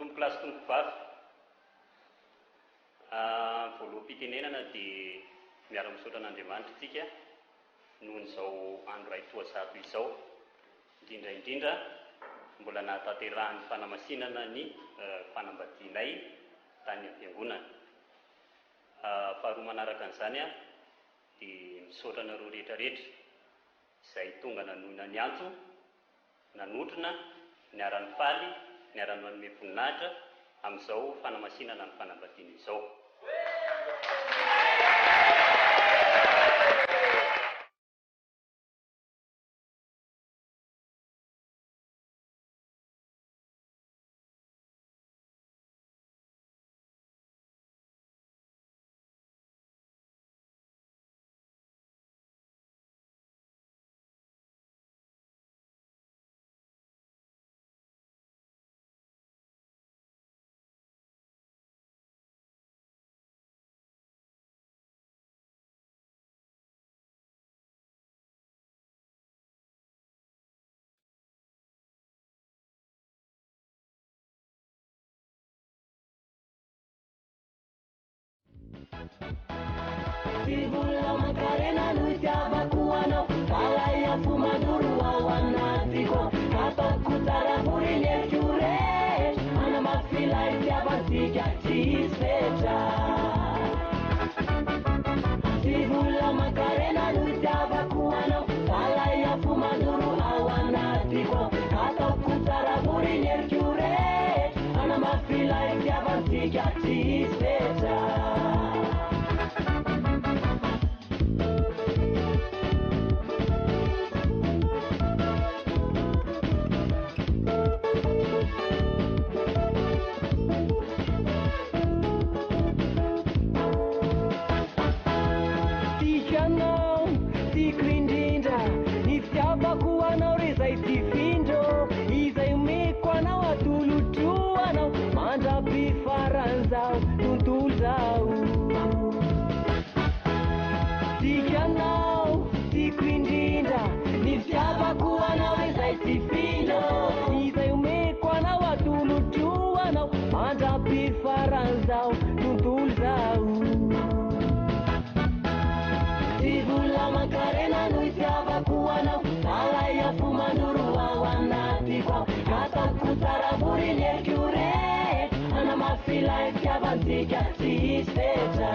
Tompo klasy tompo vavy. Voaloham-pitenenana dia miara-misaotra an'Andriamanitra isika nohon'izao andro iray toazato izao. Indrindra mbola nahataterahan'ny fanamasinana ny fanambadianay tany am-piangonana. Faharoa manaraka an'izany dia misaotra anareo rehetrarehetra izay tonga nanoina ny antso, nanotrona, niara-ny faly, niara-ny manome voninahitra amin'izao fanamasinana ny fanambadiana izao. Sibula makarena nuja bakuano kala ya fumaduru awanatiko kata kutara burinye jure ana mafila ya basija chispecha. Sibula makarena nuja bakuano kala ya fumaduru awanatiko kata kutara burinye jure ana mafila ya basija chispecha. Sibula makarena nuisiaba kuwana kala ya fumanuru awanatiko kata kutara burinye jure ana mafila ya bantika sisteta.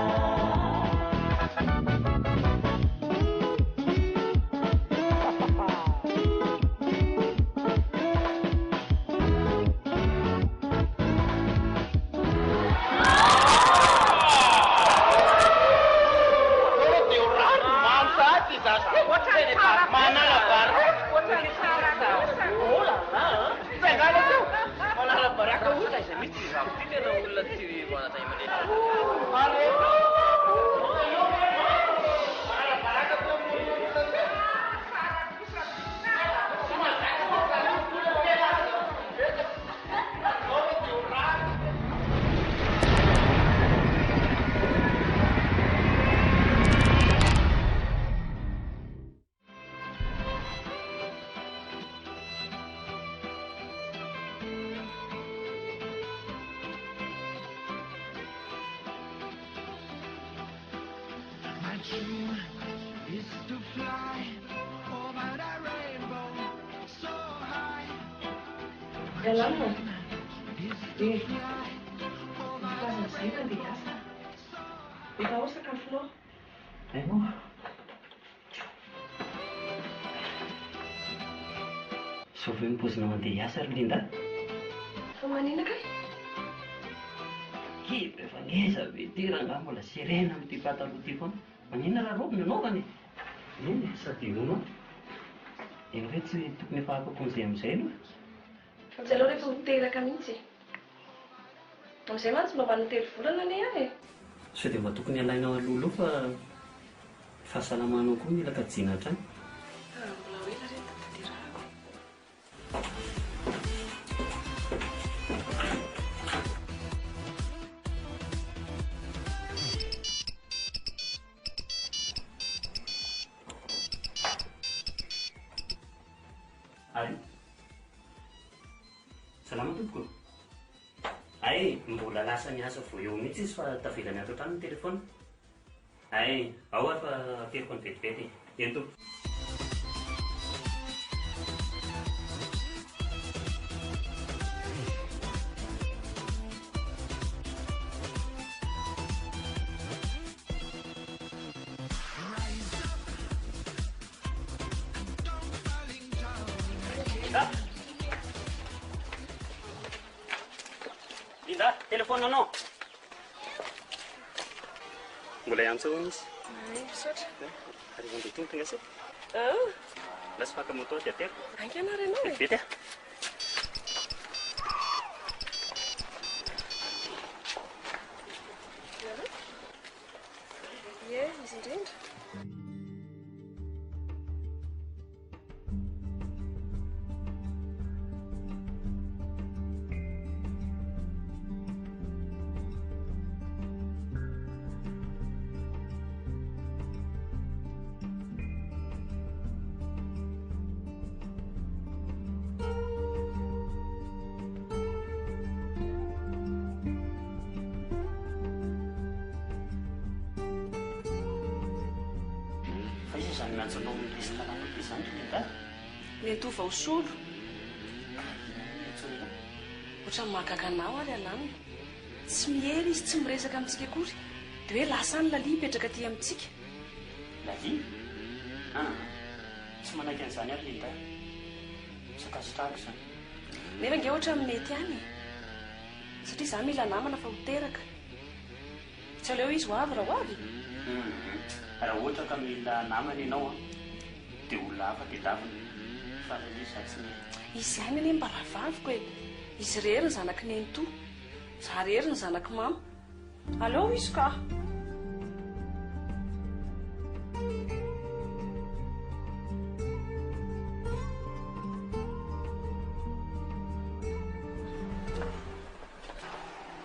Dalamnya, di pasar saya biasa. Di bawah sakaflo. Ayo. Sofim pus nama dia asar Linda. Kemanina kay? Kipe fangesa bitirang kamu la sirena mti pata lutifon. Manina la rob no kan. Ini sati uno. Yang vet tuk ne fa ko konsiam seno. Ang salore putira kami si. Ang seman sumabano telefonan na niya eh. So di ba tokony alaina lolo fa fahasalamana koa mila kajiana hatrany. Mbola hoe na rin tatatirako. Ari. Salamat po. Ay, mbola lasa miasa vo eo mihitsy izy fa tavilany ato trano ny telefona. Ay, ao fa ateriko ny vetivety. Ento. Linda, telefona anao. Mbola ihany tsony izy. Misaotra. Ary andeha tonga se. Lasa faka moto dia teko. Anky ianao ianao e. Vety. Ie, izy indrindra. Izany nanjonao misy tanàna be izany Linda. Mety ho vaosolo. Ohatran'ny mahagaga anao ary anaminy. Tsy mihery izy, tsy miresaka amintsika akory. Dia hoe lasa ny Lalia hipetraka aty amintsika. Lalia? Tsy manaiky an'izany ary Linda. Sakasitrahako izany. Nefa nge ohatra amin'ny mety ihany. Satria izaho mila namana fa ho teraka. Tsy aleo izy ho avy raha ho avy. Raha ohatra ka mila namana ianao dia olona hafa dia davina. Fa raha izy tsy mety. Izy ihany anie mba rahavaviko e. Izy rery ny zanaky nenitoa. Za rery ny zanaky mama. Aleo izy ka.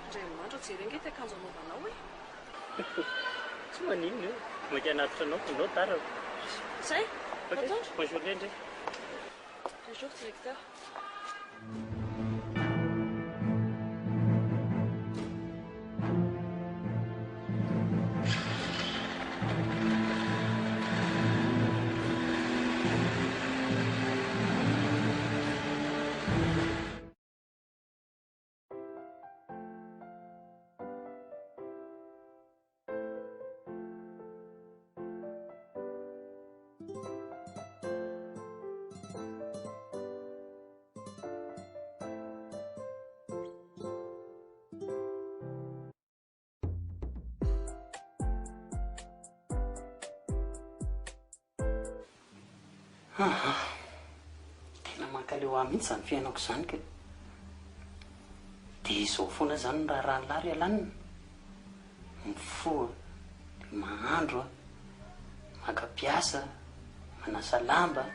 Andriamanitra jerengety akanjo anaovanao e. Tsy maninona io. Maika anatitra anao tara. Zay? Bonjour Lendre. Bonjour directeur. Tena mankaleo ahy mihitsy izany fiainako izany ka. Dia izao foana izany raha ranolary alanina. Mifoha, dia mahandro, maka piasa, manasa lamba,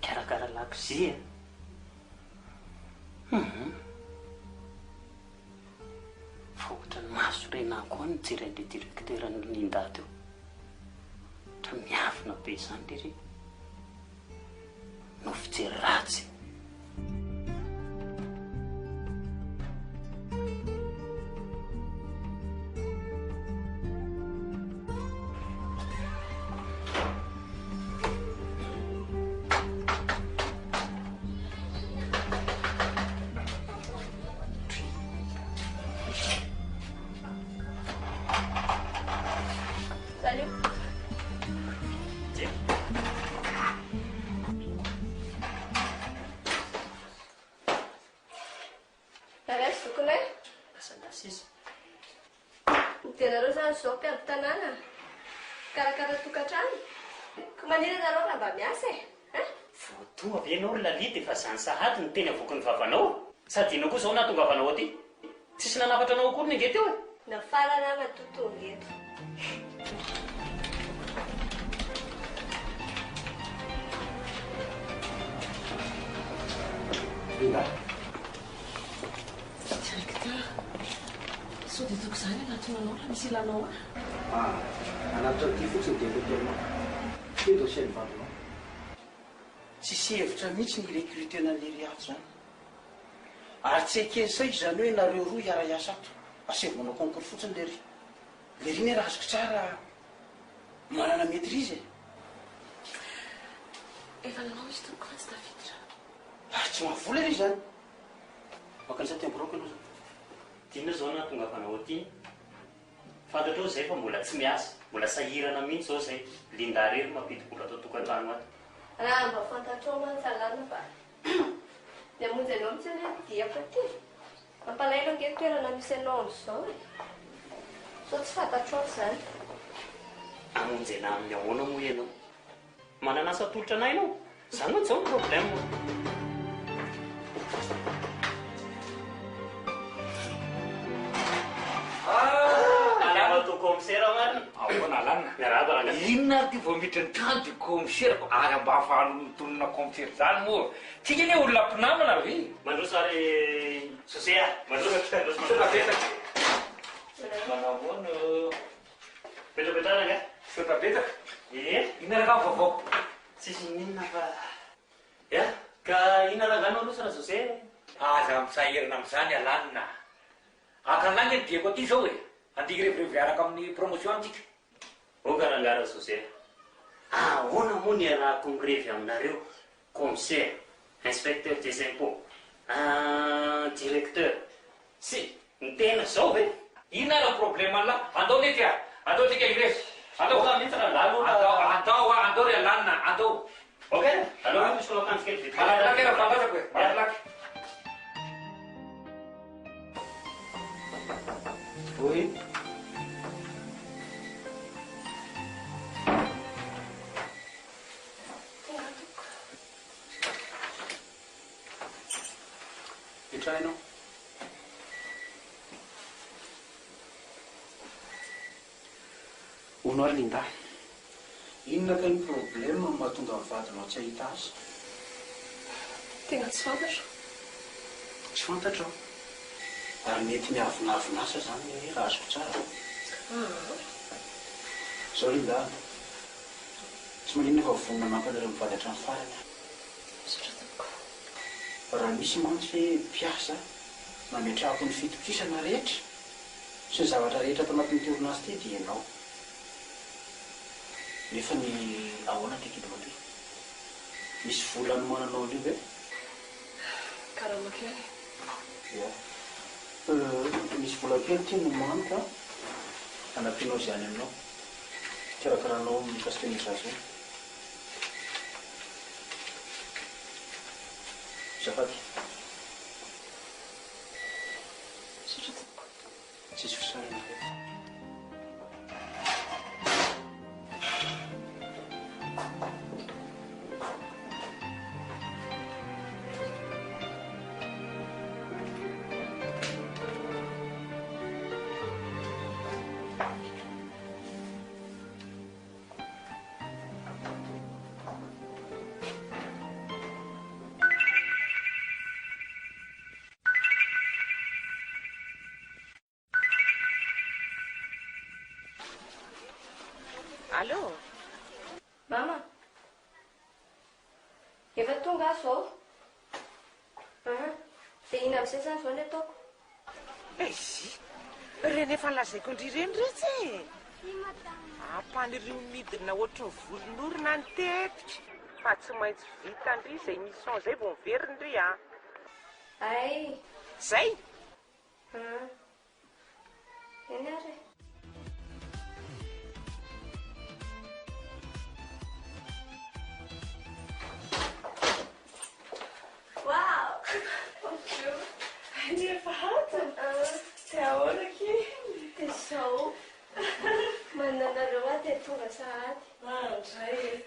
karakara lakozia. Fa ohatran'ny mahasorena koa ny jiren'ilay direkteran'ny Linda teo. Ohatran'ny miavona be izany lery. No fijery ratsy. Salut. Dia nareo zany izao mpiady tanàna karakara tokantrano ka manina nareo raha mba miasa e. Voatoa avy ianao ry Lalia dia fa izany sahady ny teny avoky ny vavanao. Sady inona koa izao nahatongavanao aty? Tsisy nanafatra anao akory ny ange teo e. Nafarana matotonga eto. Linda. Sao dia toko izany anatona anao raha misy ilanao ah? Anatitra ty fotsiny dia hotelinao. Teto asiany vavinao. Tsy Tsisy hevitra mihitsy ny recruter-na lery hafa zany. ary tsy ekezay zany hoe nareo roa hiara-iasa ato asevy manao concours fotsiny le ry raha azoko tsara manana maîtrise efa nanao izy toko fa tsy tafiditra. tsy mahavola ry zany makan'izay temboroko ianao zany tiana zao na tonga fanao aty fantatrao zay fa mbola tsy miasa mbola sahirana mihitsy zao zay linda rery mampidi-bola atao tokantano ato raha mba fantatrao manotsalana fa dia amonjy anao mitsy hoe diako aty mampalaelo ange toerana misy anao am'izao e so tsy fantatrao zany amonjena amin'ny ahoana moa ianao mananasa tolotra anay ianao zany moa zao ny problème commissaire marina ahoana alana miarahaba inona ty vao miditra ny trano ty commissaire ko ary mba ahafahany mitonona commissaire zany moa tsika ne olona mpinamana ve mandroso ary sosea mandroso manahoana petrapetrana nga sotabetaka inona raha vaovao tsisy ninona fa ya ka inona raha ganao aloha sana sosea aza misahirana am'izany alanina akan'lany ny diako aty zao e andiky revirevy araka amin'ny promotion antsika o karangara sosea ahoana moa ny arahako mirevy aminareo commissaire inspecteur des impôts directeur sy ny tena zao ve inona raha problème ala andao nety a andao tsika irevy andao mihitsy raha lalo andao ry alanina andao ok alors misy makantsika vity malakilaky raha fantasako e malakilaky oui itrainao ono ary linda inona ka ny problème mahatonga mivadinao tsy ahita azy tena tsy fantatro tsy fantatrao ary mety miavinavinasa zany raha azoko tsara zao linda tsy maninona fa vonina mampanareo mivady hatrany farany raha misy mantsy hoe mpiasa mametrahako ny fitokisana rehetra sy ny zavatra rehetra atao anatin'ny teorinasy ty dia ianao nefa ny ahoana tekidimo ty misy volany mananao an'io ve karamakely misy volan-kely ty nomaniko anampianao zany aminao tiarakaranao mikasika nizazy zafady tsisy fisarana Allô? Mama, efa tonga aho zao. Dia ina amin'izay zany zao ny ataoko. Reny efa lazaiko indry reny retsy e. Ampan'ireo midina ohatry ny volon'orona ny tetika. Fa tsy maintsy vita ndry izay mission zay vao miveriny ndry a. Ay. Zay? Eny ary. Wow! Bonjour! Ni efa hato? Ty ahoana ki? Ty zao. Mananareo aty tonga sahady. Andray.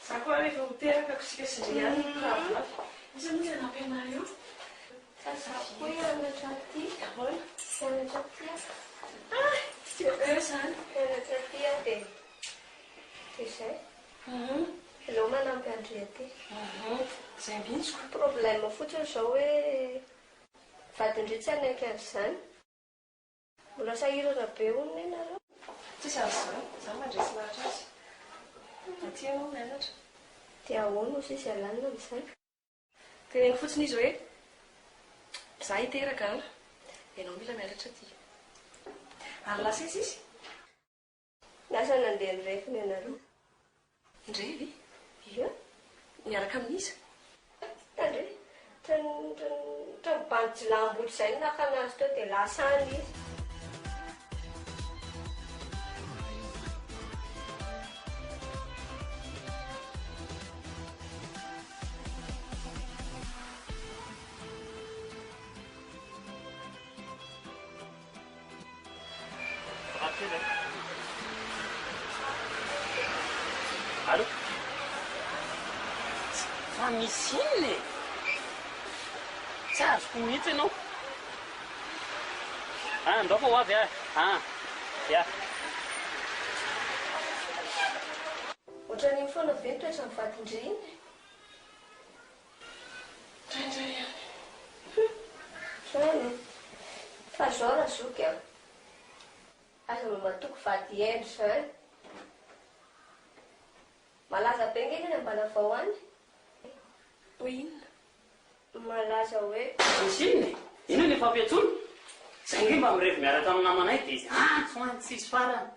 Za koa rehefa miteraka kosikasiny ihany kavavy. Misy moa ny anampiana io? Sasako koa hianatra aty. Ahoana? Hianatra aty Ah, tiako zany. hianatra aty dia izay. Aleo manampy André aty. Zay mihitsy koa. Problème fotsiny zao hoe vadindry tsy anaiky an'izany. Mbola sahirana be hono ianareo. Tsisy an'izany. Za mandresy lahatra azy. Aty ianao mianatra. Dia ahoana ozy izy alanina amin'izany? Teneniko fotsiny izy hoe Za hiteraka ianao mila mianatra ty. Ary lasa izy izy? Lasa nandeha nirefy ny anareo. Ndrevy? Ia. Miaraka amin'iza? Tandre. Trabanty lamboly izay naka anazy teo dia lasa any izy. Allô? Fa misy inona e? Tsy azoko mihitsy ianao. Andao fa ho avy ia. Ohatran'iny foana ve toetra mifaty-ndry iny? Traindray ihany. Trano. Fa zao raha zoky aho. Asa mba matoko vady endro izany. Malaza be ngeny any ambana vao any? Ho inona? Malaza hoe Misy inona e? Ino ny fampiatsony? Zay nge mba mirevy miaraka amin'ny namanay dia izy antsoany tsisy farany.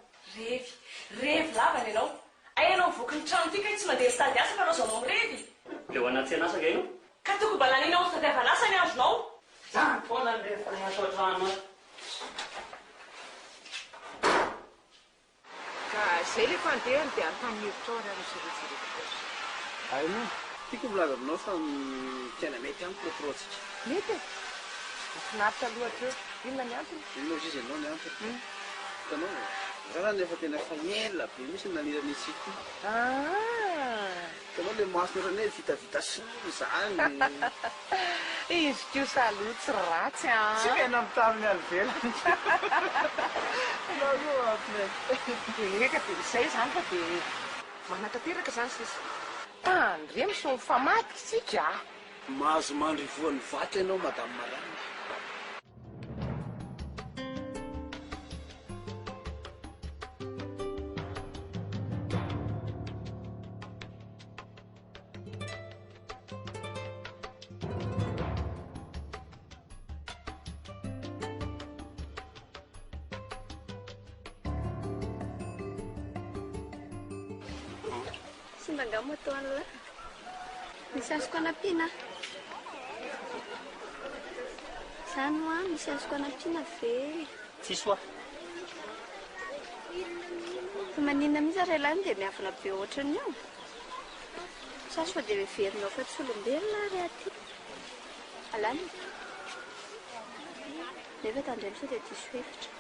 Revy lavany ianao. Ainao mivoky ny trano tika tsy mandeha stady asa fa anao zao mirevy. Leo anaty anasa nga io? Ka tokony mba laninao ny fitadiavana asa ny azonao. Zany foana ny rehefa miasa ohatrano azy. Ka zay le fandehany dia arotanyhevitra ao raha miseretsereta. Hainao tiako milaza aminao fa tena mety amiko retrotsika. Mety e. Mahafinaritra loatra eo. Inona ny antony? Inona izy ianao ny antony? Hitanao raha nefa tena faela be misy nanirana isika. Hitanao le masona rany vitavita soa izany. Izy kio saloa tsy ratsy Tsy mena mitaminy alivelany. Eka dia izay zany fa dia manatanteraka zany sisa. Tandre misy famaty sika. Mahazo mandrivoan'ny vato ianao madame Malana. Simba angamba atao an'la. Misy azoko anampiana. Izany ho any misy azoko anampiana ve? Tsisy hoa. Fa maninona mihitsy ary ilany dia miafina be ohatrany io. Sasy fa dia miverinao fa tsy olombelona ary aty. Alany. Nefa tandremo sao dia diso hevitra.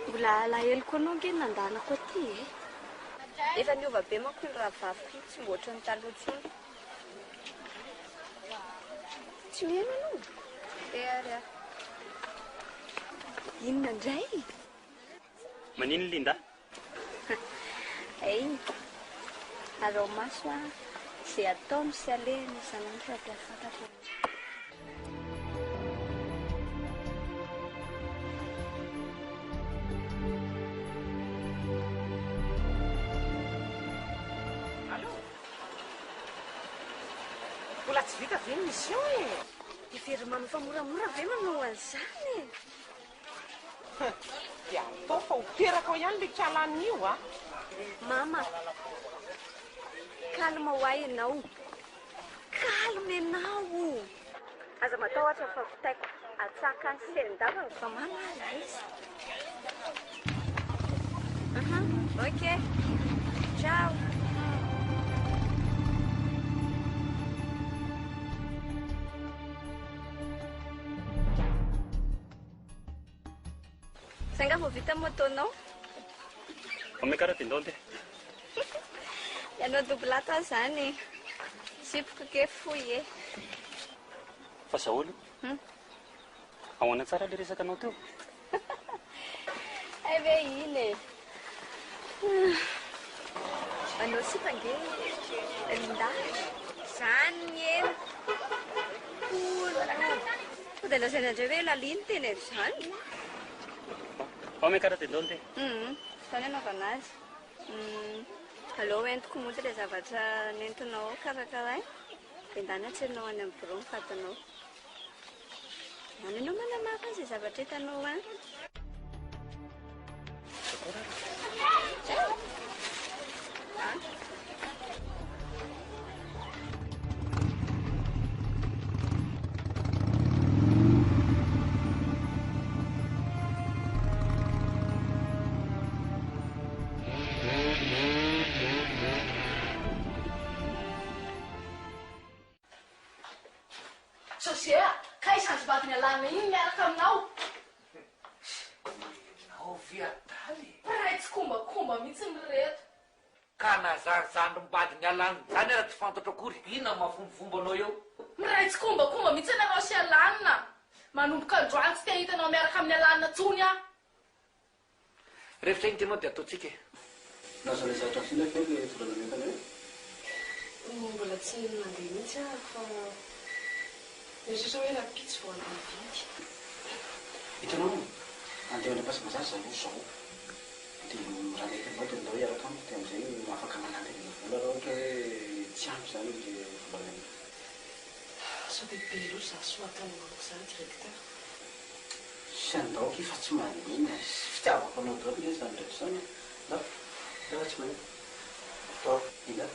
Mbola alahelo koa anao nge nandanako aty e. Efa niova be manko ny rahavaviko tsy mba ohatran'ny taloha intsony. Tsy miheno anao? Ary ah. Inona indray? Manino Linda? Ay. Arao maso ah. Izay ataony sy alehany isanandro raha mpiafantatra. Mbola tsy vita ve ny misy io e? Ivery manofa moramora ve manao an'izany e? Dia atao fa hoteraka ao ihany le kalan'io a. Mama, kalma ho ahy ianao. Kalma ianao. Aza matahotra fa vitaiko atsaka ny sendavana fa manala izy. Ok. Ciao. Sanga vao vita motonao? Omekara tindonte. Ianao dobilata zany. Sipoka ke foy e. Fa zaolo. Ahoana tsara le resaka anao teo? Ay ve iny e. Anao sipa nge Linda. Zany e. Ko dia lazaina indray hoe laliny teny zany. Omekara tindonte. Zany anaovana azy. Aleo entiko moa ilay zavatra nentinao karakaray. Dia ndany atserinao any amin'ny bureau fatanao. Anao manamafy an'izay zavatra hitanao any. Sosia, ka isan'ny vatiny alàna iny miaraka aminao. Ao viataly. Ray tsy kombakomba mihitsy mireto. Ka nazarizandro mbadiny alany zany raha tsy fantatra akory. Inona mahafombofombanao eo? Miray tsy kombakomba mihitsy anareo sy alàna. Manomboka androany tsy te hitanao miaraka amin'ny alàna tsony aho. Rehefa iny tenao dia ataontsika. Lazana zavatra fina fe le volanamentana hoe? Mbola tsy mandeha mihitsy aho fa mieritreritra hoe rapitsy vao andeha vidy. Hitanao andeha any ampasy mazary zao zao. Dia raha nahita anao dia ndao hiaraka amiko dia amin'izay afaka manandy amin'ny vola raha ohatra hoe tsy ampy zany le volanamena. Sao bebe loatra za soa ataonao izany directeur. Sy andao fa tsy manina fitiavako anao daholo le zany ndraiky zany. Ndao, raha tsy manina. Inga.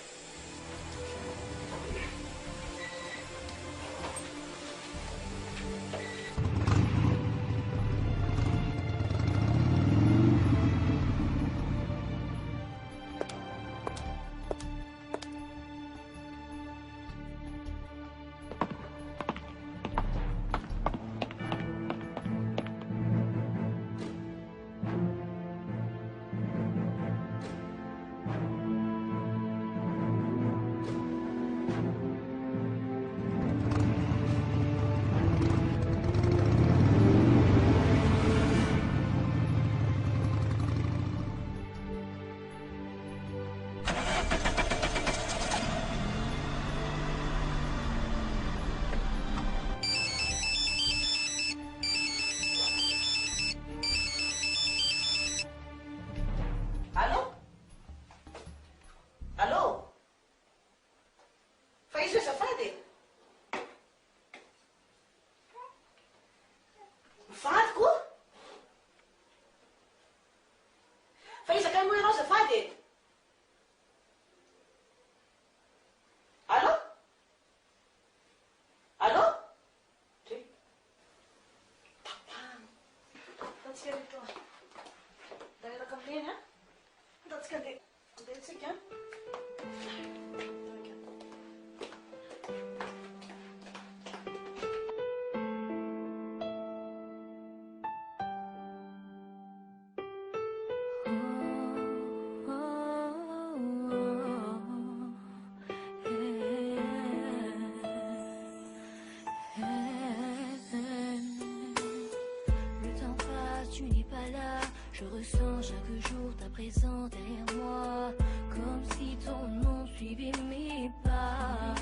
Je ressens chaque jour ta présence derrière moi, comme si ton nom suivait mes pas.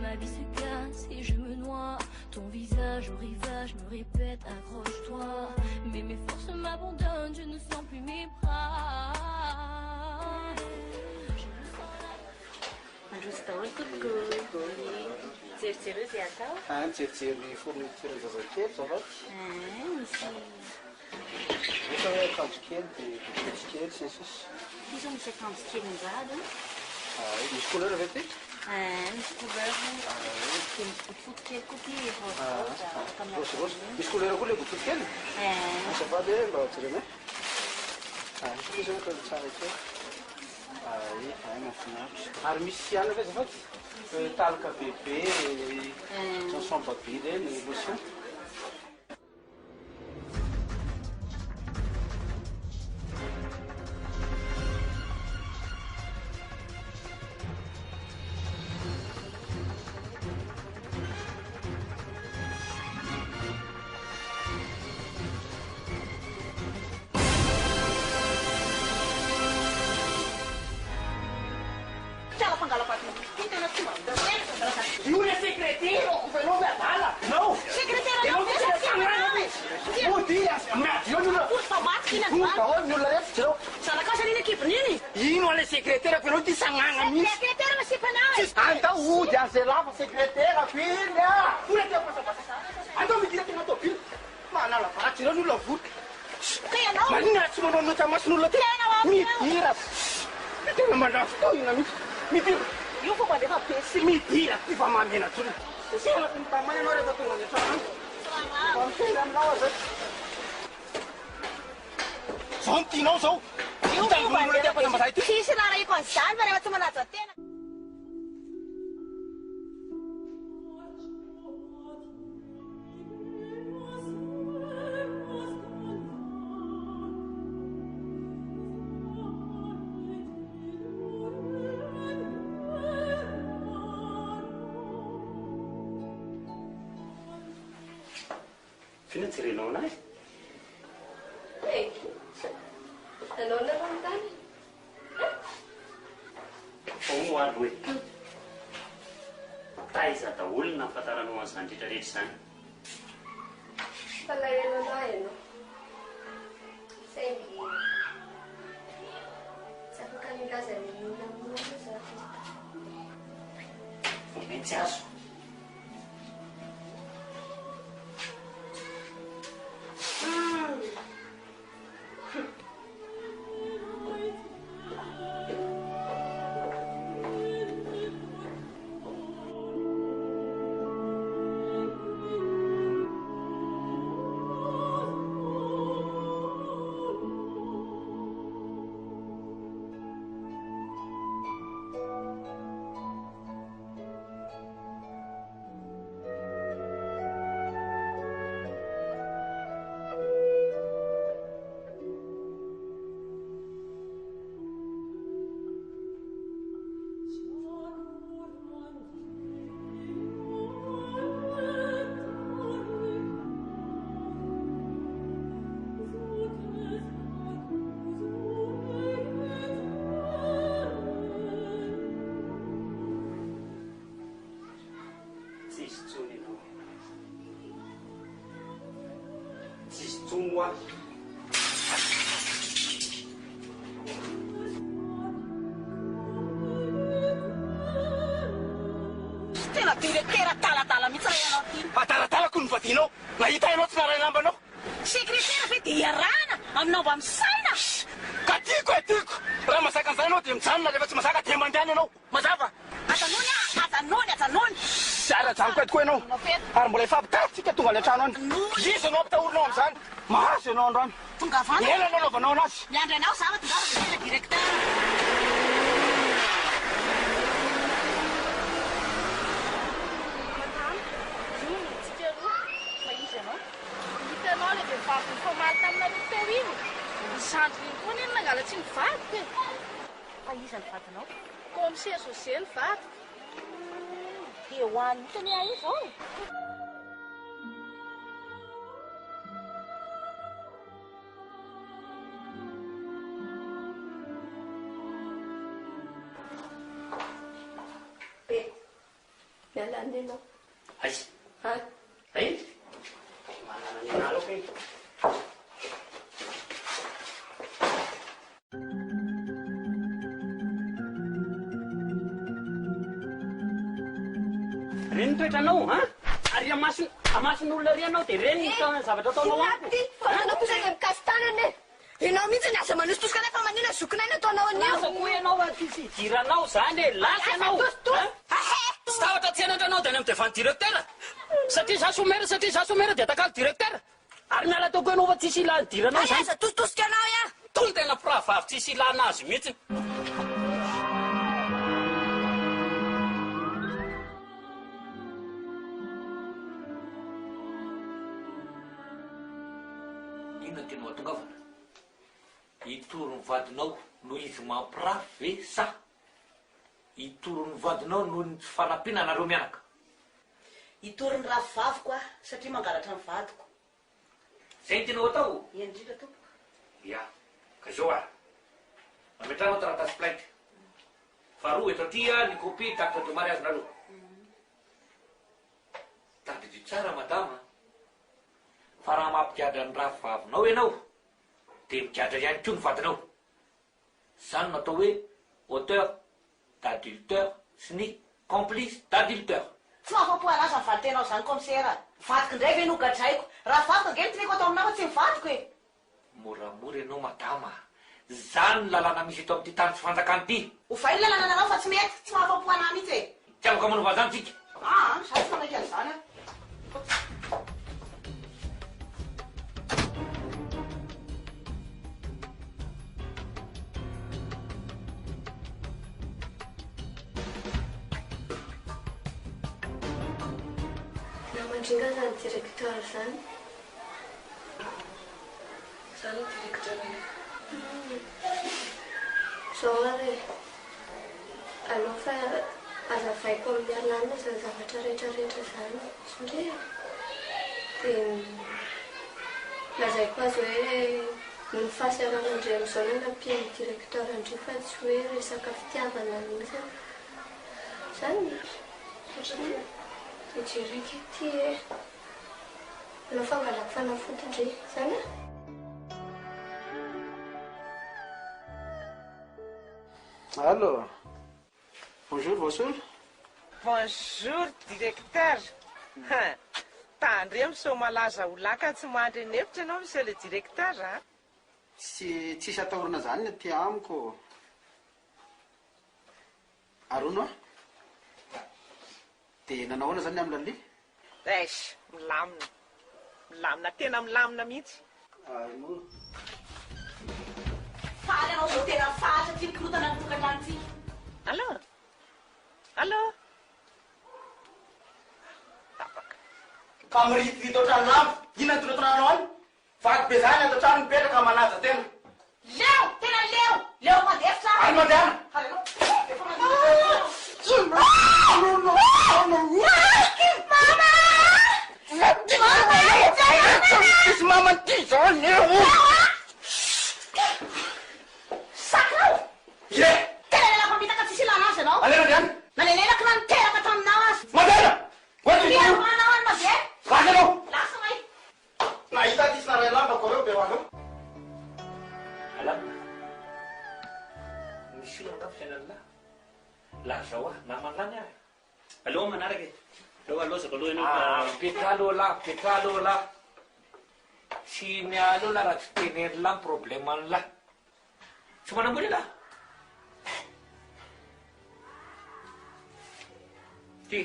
Ma vie se casse et je me noie, ton visage au rivage me répète accroche-toi. Mais mes forces m'abandonnent, je ne sens plus mes bras. Jerijery zay atao? Jerijery fourniture zazakely zavaty. Misy Ohatra hoe akanjo kely dia bibitsy kely sy ny sisa. izy misy akanjo kely anjady. Misy couleur avy aty? Misy couleur kely fotifoty kely koa ty efa rosy. Misy couleur koa le bototy kely? Azafady hoe mba jerena. Misy zao ohatra tsara kely. Mahafinaritra. Ary misy ihany ve azafady? Taloka bebe, chanson baby reny, lotion. Ino alle segreteira però ti sananga mi. Segreteira ma si panai. Andao ody an'izay lafa sekretera iny a. Ola ty basabasa. Andao midira tena tôbily. Manala vatsy ireo n'olona voty. Maninona tsy manao mety amasin'olona ty. Midira. Tena mandrafo tao ina mihitsy. Midira. Io fa mandefa pesy. Midira ty fa mamena tsony. Sela ty mitamana ianao rehefa tonga any an-trano. Fampiana aminao azay. Zao ny tianao zao. Hitangon'olona ty afanambazahy ty. Sisy raha iko an'izany fa rehefa tsy manaja tena. Fina jerenao anazy? Anao nareo tany? Ao alo hoe. Taiza daholo ny nahafantaranao an'izany rehetrarehetra izany. Palahelo anao ianao. Saingy tsy afaka nilaza ny namonao za. Vao maintsy azo. Tena direktera talatala mihitsy raha ianao ty. Atalatalako ny vadinao. Nahita ianao tsy naray lambanao. Sekretera ve dia iarahana aminao mba misaina. Ka tiako tiako. Raha masaka an'izany ianao dia mijanona rehefa tsy masaka dia mandehana ianao. Mazava. Ajanony ajanony. Sy ara-janoko ety koa ianao. Ary mbola efa ampitatsika tonga any an-trano any. Izy ianao ampitahorinao amin'izany. Mahazo ianao androany. Tonga avana. Ela anao anaovanao anazy. Miandry anao zava tonga avana direktera. Hitanao le vehivavy nifomaly taminareo teo iny. Nizandry iny koa neny nangala tsy nivadika e. Fa iza ny vadinao? Commissaire José nivadika. Dia hoany mihitsy ny ahy izao. Be, mialany ianao. Aiza? Ha? Ay? Manana ny analako iny. Reny toetranao, ha? Ary amasin'olona ry anao dia reny ny zavatra ataonao amiko. Fananao kosa ny mikasitanany e. Ianao mihitsy ny asa manositosika nefa manina zokina iny ataonao anio. Lasa koa ianao aty jiranao zany e, lasa ianao. Tsy tahotra tsy anatranao dia any amin'ny devan direktera. Satria za somera dia takalo direktera. Ary miala tao koa ianao fa tsisy ilany diranao zany. Asa tositosika anao ia. Tony tena prahavavy tsisy ilana azy mihitsy. Inona tena atongavana? Itoro ny vadinao no izy mampirafy ve sa itoro ny vadinao no ny fanampiana nareo mianaka? Itoro ny ravivaviko ah, satria mangalatra ny vadiko. Zay ny tena atao? Indrindra tompo. Ya, ka zao ah. Mametrano taratasy plainte. Faharoa eto aty ny copie d'acte de mariage nareo. Tadidio tsara madama. Fa raha mampigadra ny ravivavinao ianao dia migadra ihany koa ny vadinao. Zany natao hoe auteur, d'adulteur sy ny complice d'adultère. Tsy mahafapo anazy ny valitenao zany komisera. Vadiko indray ve no gadraiko. Raha vadiko angely tireko atao aminao tsy mivadiko e. Moramora ianao madama. Zany ny lalàna misy eto amin'ity tany tsy fanjakany ity. Ho vai ny lalàna anao fa tsy mety. Tsy mahafapo anahy mihitsy e. Tsy afaka manova zany tsika. Zaho tsy fanaky an'izany a. Namandringa zany directeur zany. Zany directeur Zao ary aleo fa azavaiko amin'ny Arlanina zany zavatra rehetrarehetra zany. Sondre dia lazaiko azy hoe noho ny fahasalamandray amin'izao no nampiany directeur andry fa tsy hoe resaka fitiavana mihitsy. Zany ijereko ity e. Aleo fangalako fanafody indray zany a. Allô. Bonjour, bonjour. Bonjour, directeur. Tandremo so malaza ho laka tsy mandry ny hevitra ianao monsieur le directeur a. Tsisy atahorana zany ny aty amiko. Arono a? Dia nanahoana zany amin'ny lalia? Eish, milamina. Milamina tena milamina mihitsy. Mo. Faly anao zao tena fatra ty mikorotana ny tokantrano ty. Alors? Alors? Ka miritirit ohatrany lamba. Inona ny torotananao any? Vaky be zany ato trano mipetraka manaja tena. Leo! Tena leo! Leo mandefitra! Any mandehana! Isy mama ty zany eo! Sakrao! Ye! Tena lelako mitaka tsisy ilana azy anao? Alena andriany? Nanenelako na niteraka taminao azy. Mandehana! Fianao anao any mabe? Vaky anao! Lasa may! Nahita ty sy naray lambako reo be hoanao. Alana. Misy olona angafo fiainan'la. Lazao ah, namanlany ah. Aleo manaraka e. Aleo alozako aloha ianao. Petra aloha la. Tsy mialoha la raha tsy tenen'ny la ny problème an'la. Tsy manamboly la. Ty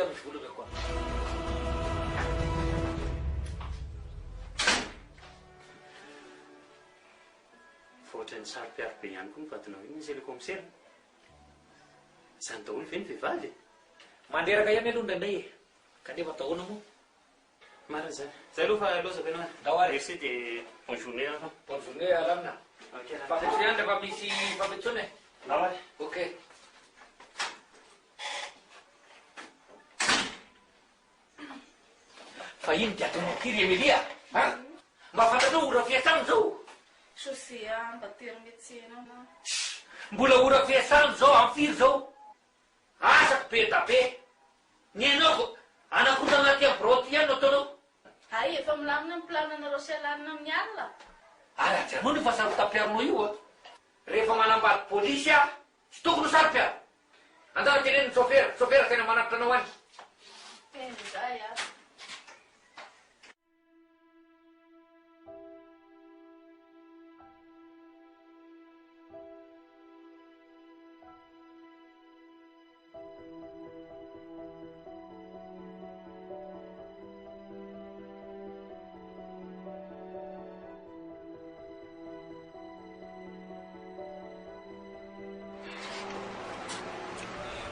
amin'ny volana koa. Ohatrany sary-piaro be ihany koa ny vadinao iny misy le komisera. Zany daholo ve ny vehivavy? Manderaka ihany aloha ndraindray e. Kanefa atahoana moa. Marina zany. Zay aloha fa lozako ianao. Dahoary. Merci dia bonne journée enfant. Bonne journée alamina. Ok. Fampetso ihany rehefa misy fampetsona e. Dahoary. Ok. Fa iny dia ataonao kiry Emilia? Mba fantatrao ora fiasana zao? Sosia mba tery metsena na. Mbola ora fiasana zao amin'ny firy zao? Asako be da be. Ny anao anakotra anaty abroty ihany no ataonao? Ay, efa milamina amin'ny plananareo sy alanina amin'ny alina. Ary ajanao ny fahasarotam-piaronao io a. Rehefa manambady polisy a, tsy tokony saro-piaro. Andao tenen'ny chauffeur tena manapitra anao any. Zay a.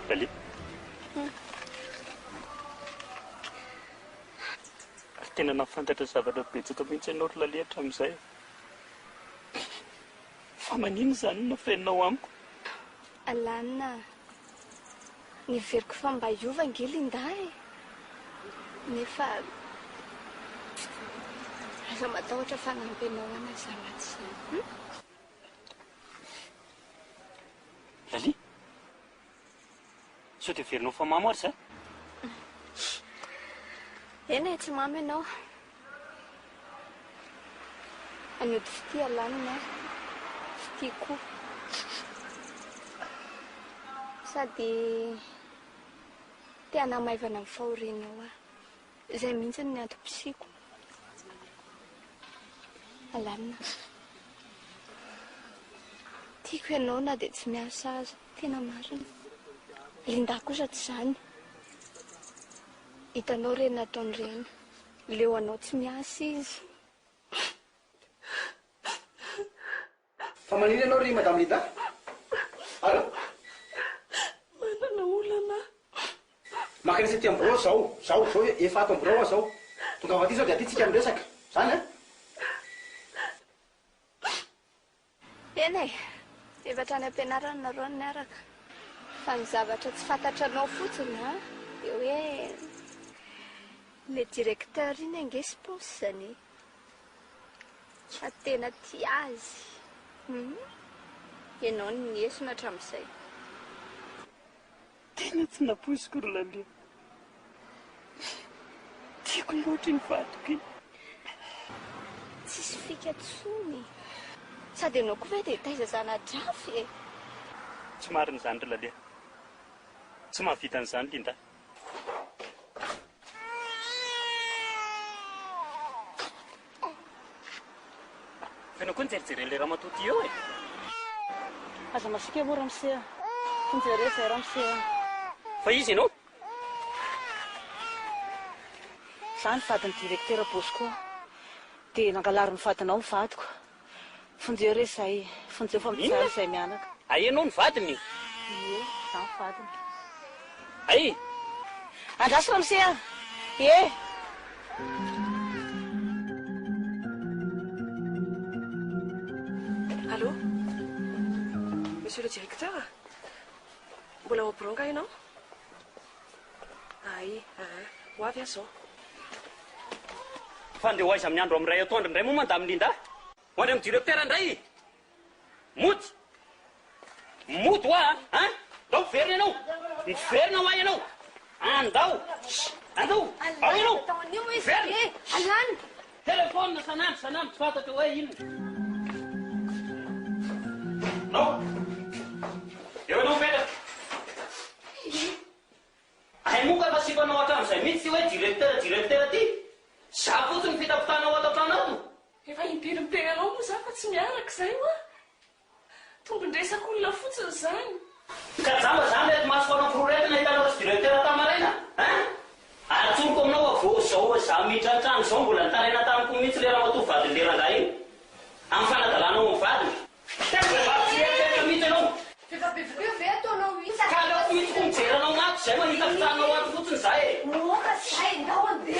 Lali. Ary tena nafantatra zavatra betsaka mihitsy ianao ry Lali hatramin'izay. Fa manino zany no nafreninao amiko? Alana, niveriko fa mba hiova angely indahy. Nefa aza matahotra fanampenao ana zanaty zany. Lali? Sao dia verinao fa mamy ary zay? Ena e, tsy mamy ianao. Anody fity Alana, fity koa. sady tia namaivana amin'ny fahoriana eo ah. Izay mihitsy ny antom-pisiako. Alanina. Tiako ianao na dia tsy miasa aza. Tena marina. Linda kosa tsy izany. Hitanao reny nataony reny. Leo anao tsy miasa izy. Fa manino ianao ry Madame Linda? Allo? Manana olana. Maka resy aty am'birao zao efa ato am'birao zao. Tonga av aty zao dia aty tsika miresaka. Zany a? Eny e, efa trany am-pianarana nareo niaraka. Fa ny zavatra tsy fantatranao fotsiny a, eo hoe le directeur iny ange sy paosy zany. Fa tena tia azy. Ianao ny niesina hatramin'izay. Tena tsy napoiziko ry laleo. Tiako loatra ny vadiko iny. Tsisy fika tsony. Sady ianao koa ve dia taiza zana-drafy e. Tsy marina izany ry laleo. Tsy mahavita an'izany Linda. Fenao koa nijerijere le ramatoa eo e. Aza masika moa ramose. Finjere izay ramose. Fa izy ianao? Izany fadiny directeur paosy koa. Dia nangalary ny fadinao ny vadiko. Fonjeo re izay, fonjeo fa mijaly izay mianaka. Ay, ianao ny vadiny? Ie, izany vadiny. Ay! Andraso ramose a. Ie. Allô? Monsieur le directeur? Mbola ao bureau nga ianao? Ay, ho avy azo. Fa andeha ho aiza amin'ny andro amin'ray atoandro indray moa Madame Linda. Ho any amin'ny directeur indray. Moty! Moty ho ah? Ndao miverina ianao. Miverina ho ahy ianao. Andao. Andao. Ao ianao. Miverina. Alana. Telefônina sanandro tsy fantatra hoe inona. No. Eo ianao mipetraka. Ay moa ka masipanao hatramin'izay mihitsy hoe directeur ty. Za fotsiny fitafitanao ato an-trano. Efa impiry tegnanao moa za fa tsy miaraka izay hoa. Tombon-dresaka olona fotsiny izany. Ka jamba zany mety maso anao fororetina hitanao sy directeur tamaraina. Atsonoko aminao avao zao za miditra an-trano zao mbola nitaraina tamiko mihitsy le ramatoa vadiny le rangahy iny. Amin'ny fanadalanao amin'ny vadiny. Tena vavitsirehetra mihitsy ianao. Efa be ve ataonao izy? Ka aleoko mihitsy ko mijeranao mato izay mahita fitanao ato fotsiny za e. Moka izay, ndao andeha.